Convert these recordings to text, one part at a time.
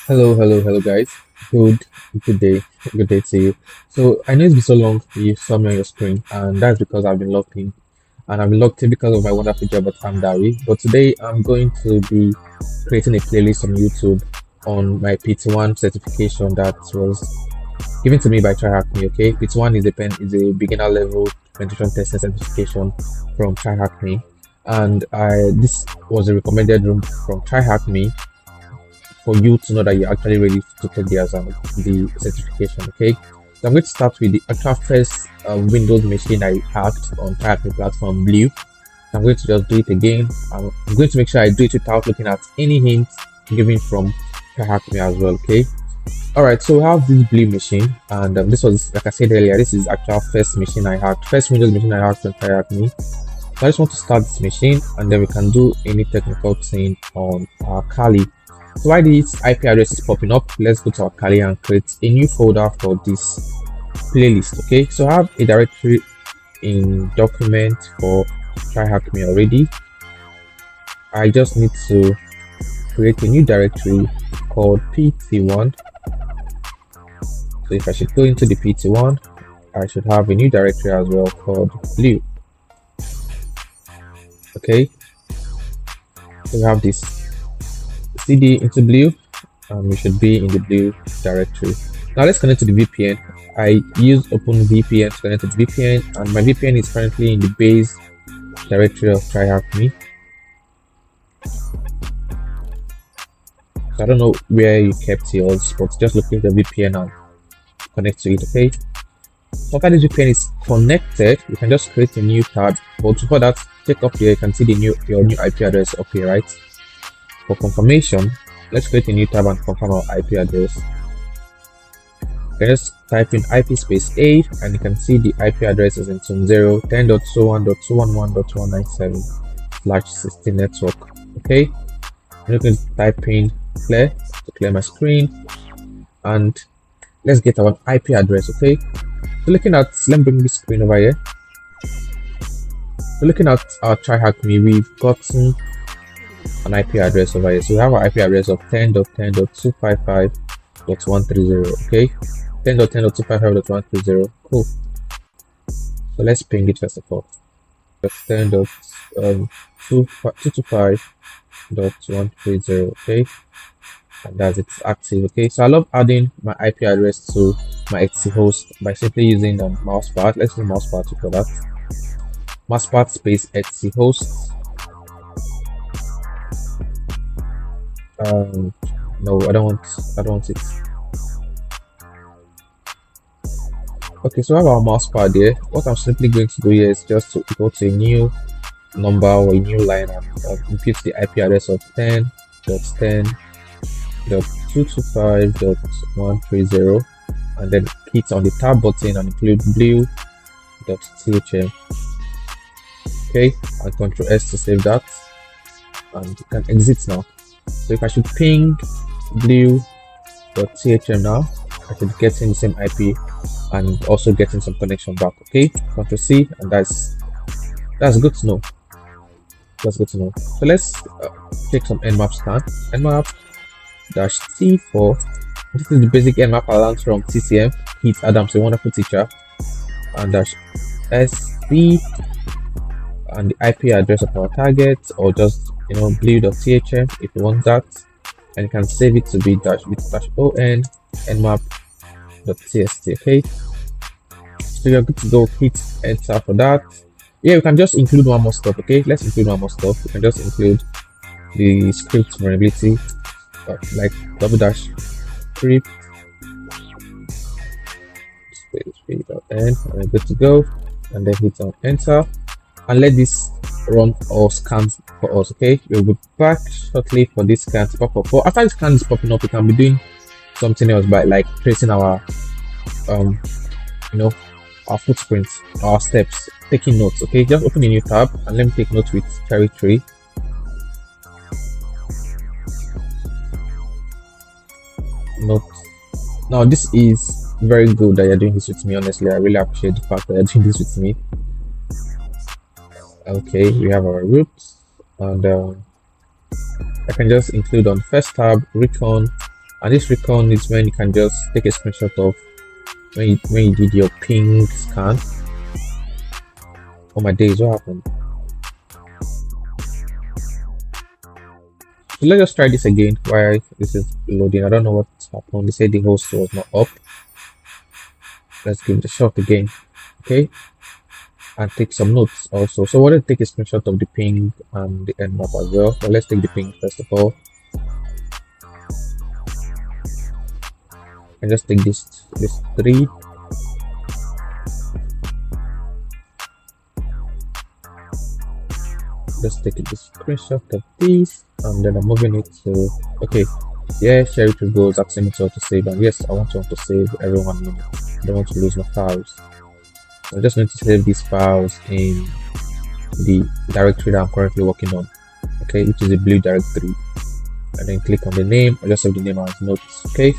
Hello, guys. Good, good day, good day to you. So I know it's been so long you saw me on your screen, and that's because I've been locked in, and I've been locked in because of my wonderful job at Famdari. But today I'm going to be creating a playlist on YouTube on my PT1 certification that was given to me by TryHackMe. Okay, PT1 is a beginner level penetration testing certification from TryHackMe, and I this was a recommended room from TryHackMe for you to know that you're actually ready to take the certification. Okay, so I'm going to start with the actual first Windows machine I hacked on TryHackMe platform Blue. I'm going to just do it again. I'm going to make sure I do it without looking at any hints given from TryHackMe as well. Okay. All right, so we have this Blue machine, and this was, like I said earlier, this is actual first machine I hacked, first Windows machine I hacked on TryHackMe. So I just want to start this machine, and then we can do any technical thing on our Kali. So while this IP address is popping up, let's go to our Kali and create a new folder for this playlist. Okay, so I have a directory in document for TryHackMe already. I just need to create a new directory called PT1. So if I should go into the PT1, I should have a new directory as well called Blue. Okay, so we have this cd into Blue, and we should be in the Blue directory. Now let's connect to the VPN. I use OpenVPN to connect to the VPN, and my VPN is currently in the base directory of TryHackMe. So I don't know where you kept yours, but just locate the VPN and connect to it. Okay, so after this VPN is connected, you can just create a new tab, but before that, check up here. You can see your new IP address up here, right? For confirmation, let's create a new tab and confirm our IP address. You can just type in IP space A, and you can see the IP address is in 10.01.21.2197/16 network. Okay, I'm going to type in clear to clear my screen, and let's get our IP address. Okay, so let me bring this screen over here. So looking at our TryHackMe, we've gotten an IP address over here. So we have our IP address of 10.10.255.130. okay, 10.10.255.130. cool. So let's ping it first of all. 10.225.130. okay, and that's it's active. Okay, so I love adding my IP address to my Etsy host by simply using the mousepad. Let's do mousepad for that. Mousepad space Etsy host. No, I don't want it. Okay, so I have our mousepad here. What I'm simply going to do here is just to go to a new number or a new line and input the IP address of 10.10.225.130, and then hit on the tab button and include blue.thm. okay, and Ctrl S to save that, and you can exit now. So if I should ping blue.thm now, I should get in the same IP and also getting some connection back. Okay, Ctrl C, and that's good to know. That's good to know. So let's take some nmap scan. nmap-t4. This is the basic nmap I learned from TCM. Heath Adams, a wonderful teacher. And -sc and the IP address of our target, or just blue.thm if you want that, and you can save it to be -on nmap.txt. okay, so you're good to go. Hit enter for that. Yeah, we can just include one more stuff. Okay, let's include one more stuff. We can just include the script vulnerability, like /script and we're good to go, and then hit on enter and let this run all scans for us. Okay, we'll be back shortly for this scan to pop up. But after this scan is popping up, we can be doing something else by like tracing our our footprints, our steps, taking notes. Okay, just open a new tab and let me take notes with cherry tree. Notes. Now this is very good that you're doing this with me. Honestly, I really appreciate the fact that you're doing this with me. Okay, we have our roots, and I can just include on first tab recon And this recon is when you can just take a screenshot of when you did your ping scan. Oh my days, what happened? So let's just try this again while this is loading. I don't know what happened. They said the host was not up. Let's give it a shot again. Okay, and take some notes also. So we'll take a screenshot of the ping and the end map as well. But let's take the ping first of all. And just take this 3. Just take a screenshot of this, and then I'm moving it to okay. Yeah, share it with goals, asking me to save, and yes, I want to save every 1 minute. I don't want to lose my files. So I'm just going to save these files in the directory that I'm currently working on, okay, which is a blue directory. And then click on the name. I just save the name as notes, okay.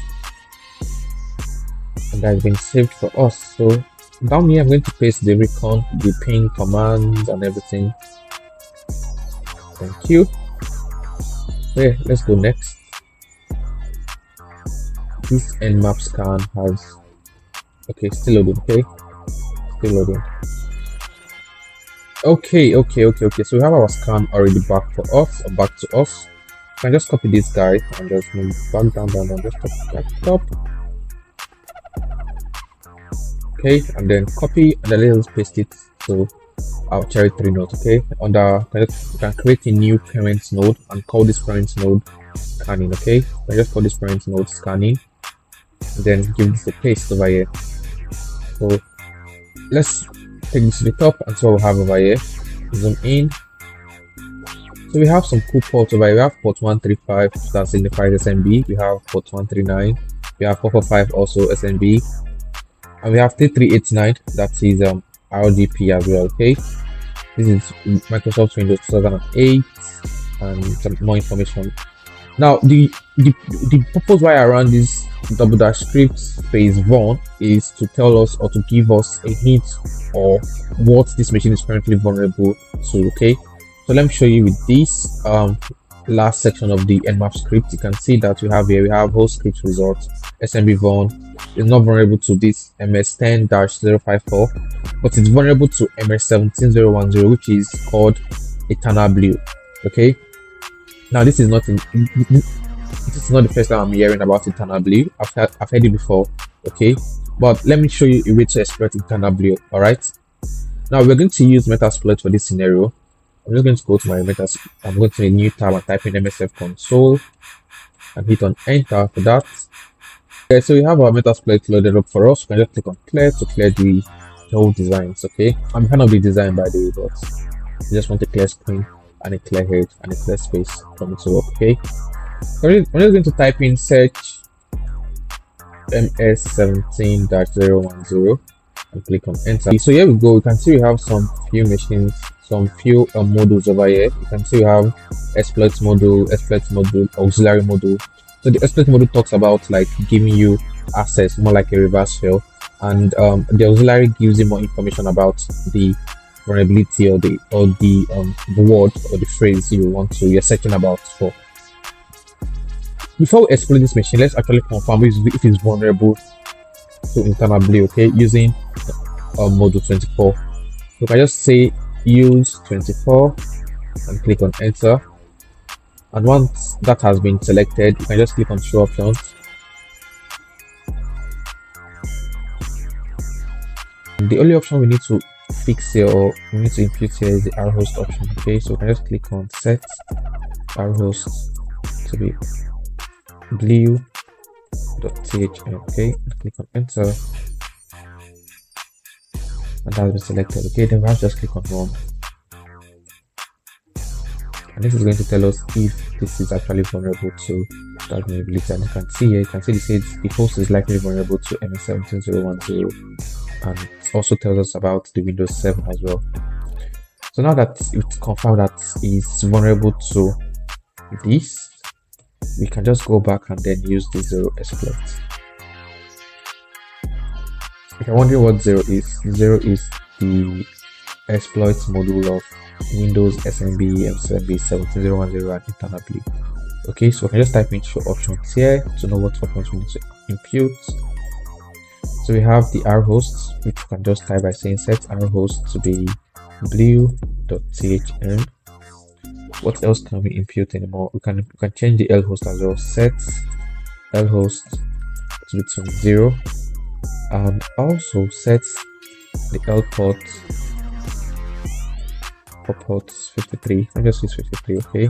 And that's been saved for us. So down here, I'm going to paste the recon, the ping commands, and everything. Thank you. Okay, let's go next. This nmap scan has okay, still loading. Okay, still loading. Okay. So we have our scan already back for us, or back to us. I can just copy this guy and just move back down, just back top. Okay, and then copy and then let's paste it to our cherry 3 node. Okay, under you can create a new parent node and call this parent node scanning. Okay, I just call this parent node scanning, and then give this a paste over here. So let's take this to the top and so we'll have over here. Zoom in. So we have some cool ports over here. We have port 135 that signifies SMB. We have port 139. We have 445 also SMB. And we have 3389 that is RDP as well. Okay, this is Microsoft Windows 2008 and some more information. Now the purpose why I run this double dash script phase 1 is to tell us or to give us a hint or what this machine is currently vulnerable to. Okay, so let me show you with this last section of the nmap script. You can see that we have host script results. SMB vuln is not vulnerable to this MS10-054, but it's vulnerable to MS17010, which is called EternalBlue. Okay, now this is not the first time I'm hearing about EternalBlue. I've heard it before. Okay, but let me show you a way to exploit EternalBlue. All right, now we're going to use Metasploit for this scenario. I'm just going to go to my Metasploit. I'm going to a new tab and type in MSF console and hit on enter for that. Okay, so we have our Metasploit loaded up for us. We can just click on clear to clear the whole designs. Okay, I'm kind of the design by the way, but I just want a clear screen and a clear head and a clear space for me to work. Okay, so I'm just going to type in search MS17-010 and click on enter. So here we go. You can see we have some few machines, some few modules over here. You can see we have exploit module, auxiliary module. So the exploit module talks about like giving you access, more like a reverse shell, and the auxiliary gives you more information about the vulnerability or the word or the phrase you're searching about for. Before we exploit this machine, let's actually confirm if it's vulnerable to EternalBlue. Okay, using module 24. So I just say use 24 and click on enter. And once that has been selected, you can just click on show options. And the only option we need to fix here or we need to impute here is the rhost option. Okay, so we can just click on set rhost to be blue.thm. Okay, and click on enter. And that has been selected. Okay, then we have to just click on run. And this is going to tell us if this is actually vulnerable to that vulnerability. And you can see here, you can see this says the host is likely vulnerable to MS17010, and it also tells us about the Windows 7 as well. So now that it's confirmed that it's vulnerable to this, we can just go back and then use the zero exploit. If you're wondering what zero is the exploit module of Windows SMB, MSMB 17010 and EternalBlue. Okay, so I can just type in show options here to know what options we need to impute. So we have the R hosts, which you can just type by saying set R host to be blue.thm. What else can we impute anymore? We can change the L host as well. Set L host to be 0, and also set the L port for port 53. I'll just use 53, okay?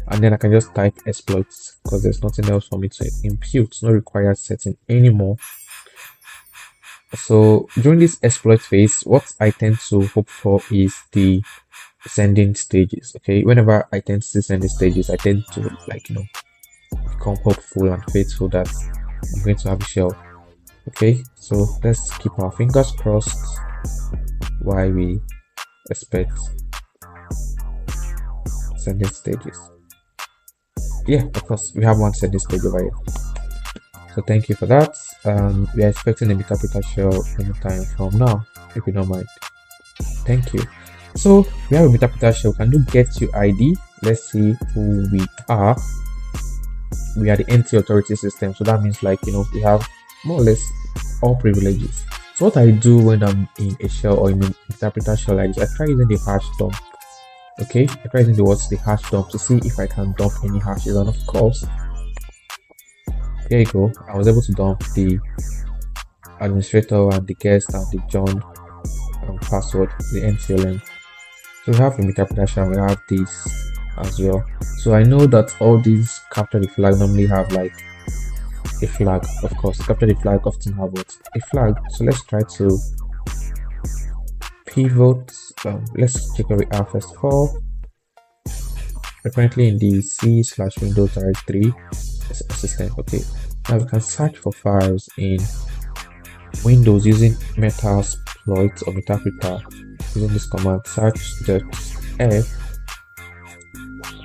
And then I can just type exploits because there's nothing else for me to impute, no required setting anymore. So during this exploit phase, what I tend to hope for is the sending stages. Okay, whenever I tend to send the stages, I tend to become hopeful and faithful that I'm going to have a shell. Okay, so let's keep our fingers crossed while we expect sending stages. Yeah, of course, we have one sending stage over here. So thank you for that. We are expecting a Metasploit shell anytime from now, if you don't mind. Thank you. So we have a Metasploit shell. Can do get you ID? Let's see who we are. We are the NT authority system, so that means we have more or less all privileges. So what I do when I'm in a shell or in a Metasploit shell like this, I try using the hash dump. Okay, I try using the hash dump to see if I can dump any hashes, and of course, here you go. I was able to dump the administrator and the guest and the John password, the NTLM. So we have the Metasploit shell, we have this as well. So I know that all these capture the flag normally have like a flag. Of course, capture the flag often have what? A flag. So let's try to pivot. Let's check where we are first of all. We're currently in the C/Windows directory system. Okay, now we can search for files in Windows using Metasploit or Metasploit using this command search.f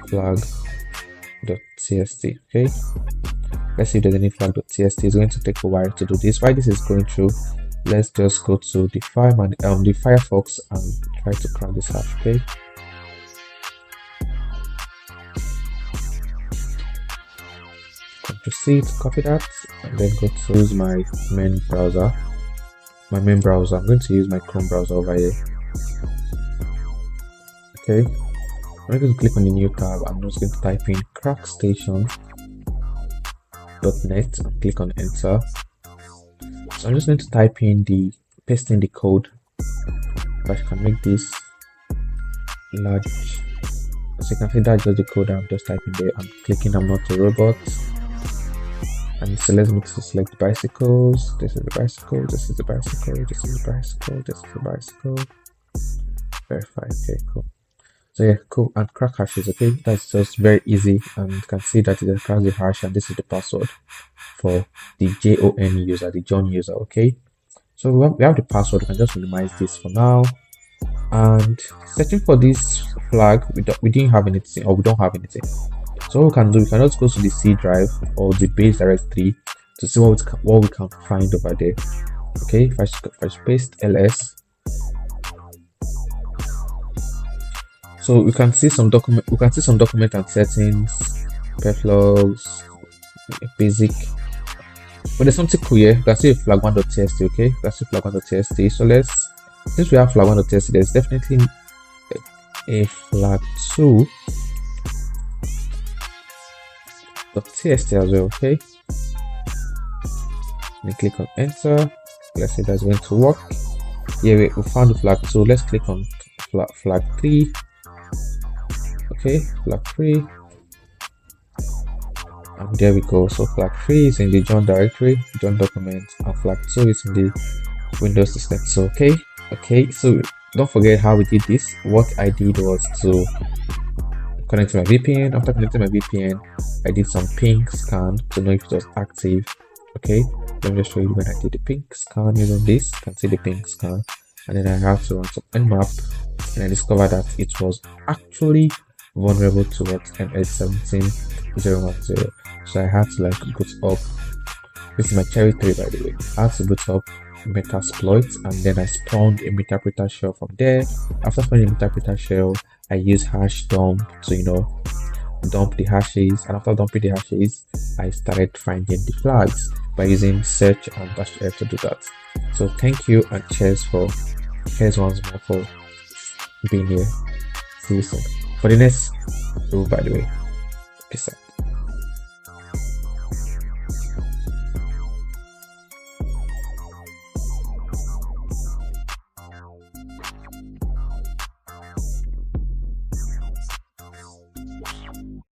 flag.txt. okay, let's see if there's any flag.txt. It's going to take a while to do this. While this is going through, let's just go to the the Firefox and try to crack this hash. Okay, Control C to copy that and then go to use my main browser. I'm going to use my Chrome browser over here. Okay, I'm going to click on the new tab. I'm just going to type in crackstation.net and click on enter. So I'm just going to type in paste in the code. If I can make this large, so you can see that's just the code I'm just typing there. I'm clicking I'm not a robot, and so let's move to select bicycles. This is the bicycle, this is the bicycle, this is the bicycle, this is the bicycle. Verify. Okay, cool. So yeah, cool. And crack hashes. Okay, that's just very easy, and you can see that it cracks the hash, and this is the password for the JON user, the John user. Okay, so we have the password. We can just minimize this for now. And searching for this flag, we didn't have anything, or we don't have anything. So what we can do, we can just go to the C drive or the base directory to see what we can find over there. Okay, if I paste ls, so we can see some document. We can see some document and settings, perflogs, basic. But there's something cool here. You can see flag1.txt. Okay, you can see flag1.txt. So since we have flag1.txt, there's definitely a flag2.txt as well. Okay, and click on enter. Let's see if that's going to work. Yeah, we found the flag2. Let's click on flag3. Okay, flag3, and there we go. So flag3 is in the John directory, John document, and flag2 is in the Windows system. So okay, so don't forget how we did this. What I did was to connect to my VPN. After connecting my VPN, I did some ping scan to know if it was active. Okay, let me just show you when I did the ping scan using this. You can see the ping scan, and then I have to run some nmap, and I discovered that it was actually vulnerable to what MS17010. So I had to boot up. This is my cherry 3, by the way. I had to boot up Metasploit, and then I spawned a Metasploit shell from there. After spawning a Metasploit shell, I use hash dump to dump the hashes, and after dumping the hashes, I started finding the flags by using search and -f to do that. So thank you and cheers once more for being here. See you soon for the next rule, by the way. Peace out.